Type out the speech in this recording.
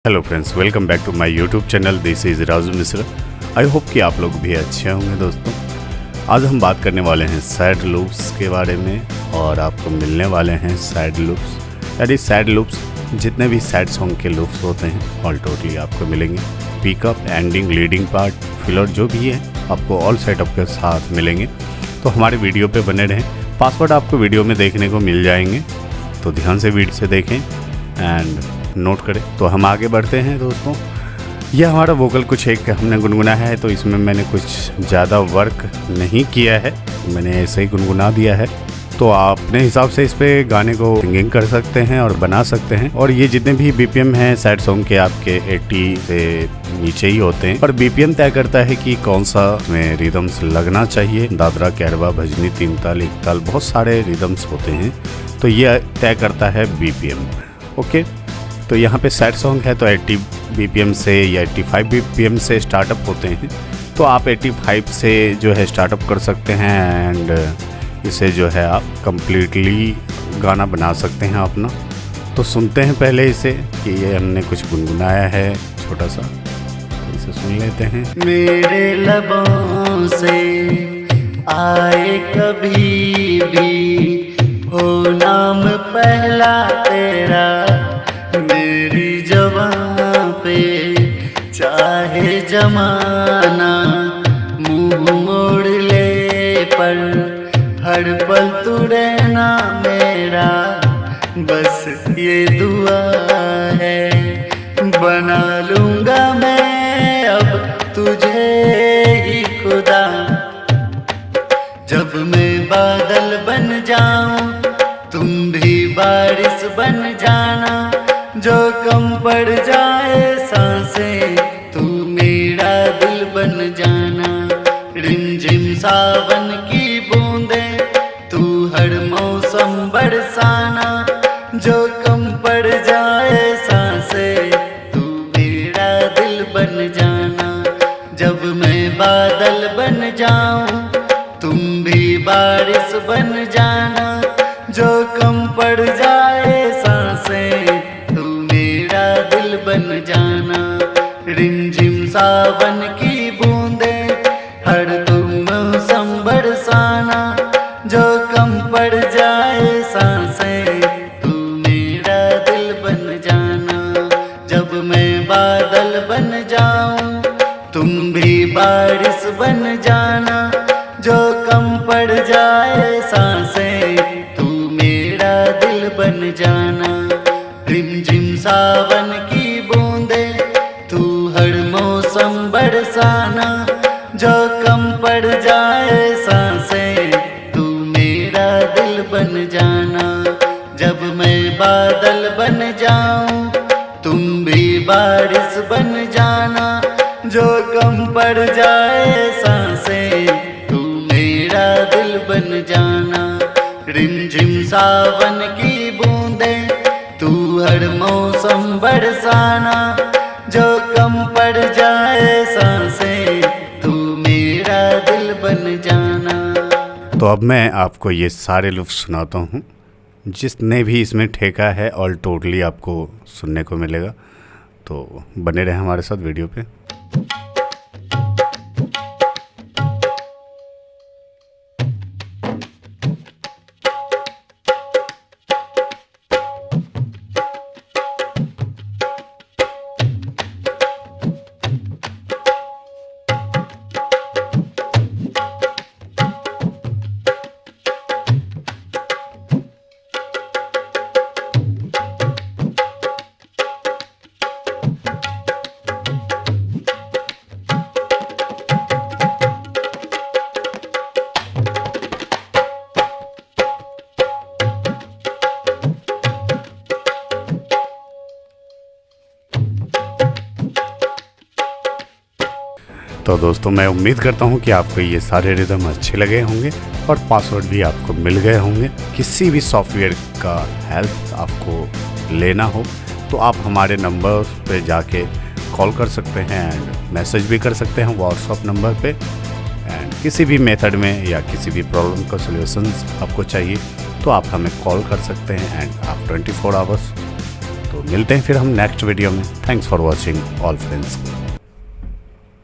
Hello friends, welcome back to my YouTube channel. This is Raju Mishra. I hope कि आप लोग भी अच्छे होंगे। दोस्तों, आज हम बात करने वाले हैं सैड लूप्स के बारे में, और आपको मिलने वाले हैं सैड लूप्स। यानी सैड लूप्स, जितने भी सैड सॉन्ग के लूप्स होते हैं ऑल टोटली आपको मिलेंगे। Pickup, ending, leading part, filler जो भी है आपको ऑल सेटअप के साथ मिलेंगे। तो हमारे वीडियो पे बने रहें। पासवर्ड आपको वीडियो में देखने को मिल जाएंगे, तो ध्यान से वीडियो से देखें एंड नोट करें। तो हम आगे बढ़ते हैं। दोस्तों, यह हमारा वोकल कुछ एक हमने गुनगुनाया है, तो इसमें मैंने कुछ ज़्यादा वर्क नहीं किया है, मैंने ऐसे ही गुनगुना दिया है। तो आप अपने हिसाब से इस पे गाने को सिंगिंग कर सकते हैं और बना सकते हैं। और ये जितने भी बीपीएम हैं सैड सॉन्ग के, आपके 80 से नीचे ही होते हैं। और बीपीएम तय करता है कि कौन सा में रिदम्स लगना चाहिए। दादरा, कैरवा, भजनी, तीन ताल, एक ताल, बहुत सारे रिदम्स होते हैं, तो ये तय करता है बीपीएम। ओके, तो यहाँ पे सैड सॉन्ग है तो 80 बीपीएम से या 85 बीपीएम से स्टार्टअप होते हैं। तो आप 85 से जो है स्टार्टअप कर सकते हैं एंड इसे जो है आप कंप्लीटली गाना बना सकते हैं अपना। तो सुनते हैं पहले इसे कि ये हमने कुछ गुनगुनाया है छोटा सा, तो इसे सुन लेते हैं। मेरे लबों से आए कभी भी हो नाम पहला तेरा, मेरी जुबां पे चाहे जमाना मुंह मोड़ ले, पर हर पल तू रहना मेरा, बस ये दुआ है। बना लूंगा मैं अब तुझे ही खुदा, जब मैं बादल बन जाऊं तुम भी बारिश बन जाना। जो कम पड़ जाए सांसें तू मेरा दिल बन जाना। रिमझिम सावन की बूंदें तू हर मौसम बरसाना। जो कम पड़ जाए सांसें तू मेरा दिल बन जाना। जब मैं बादल बन जाऊं तुम भी बारिश बन जाना। जो कम पड़ जाए सांसें तू मेरा दिल बन जाना। रिमझिम सावन की बूंदें हर तुम मौसम बरसाना। जो कम पड़ जाए सांसें तू मेरा दिल बन जाना। जब मैं बादल बन जाऊं तुम भी बारिश बन जाना। जो कम पड़ जाए सांसें तू मेरा दिल बन जाना। रिमझिम सावन की बूंदें तू हर मौसम बरसाना। जो कम पड़ जाए सांसें तू मेरा दिल बन जाना। जब मैं बादल बन जाऊं तुम भी बारिश बन जाना। जो कम पड़ जाए सांसें तू मेरा दिल बन जाना। रिमझिम सावन की बूंदें तू हर मौसम बरसाना। जो कम पड़ जाए सांसें तू मेरा दिल बन जाना। तो अब मैं आपको ये सारे लुफ्त सुनाता हूँ, जिसने भी इसमें ठेका है ऑल टोटली आपको सुनने को मिलेगा। तो बने रहे हमारे साथ वीडियो पे। तो दोस्तों, मैं उम्मीद करता हूँ कि आपको ये सारे रिदम अच्छे लगे होंगे और पासवर्ड भी आपको मिल गए होंगे। किसी भी सॉफ्टवेयर का हेल्प आपको लेना हो तो आप हमारे नंबर पे जाके कॉल कर सकते हैं एंड मैसेज भी कर सकते हैं व्हाट्सएप नंबर पे। एंड किसी भी मेथड में या किसी भी प्रॉब्लम का सॉल्यूशंस आपको चाहिए तो आप हमें कॉल कर सकते हैं एंड आप 24 आवर्स तो मिलते हैं फिर हम नेक्स्ट वीडियो में। Thanks for watching all friends.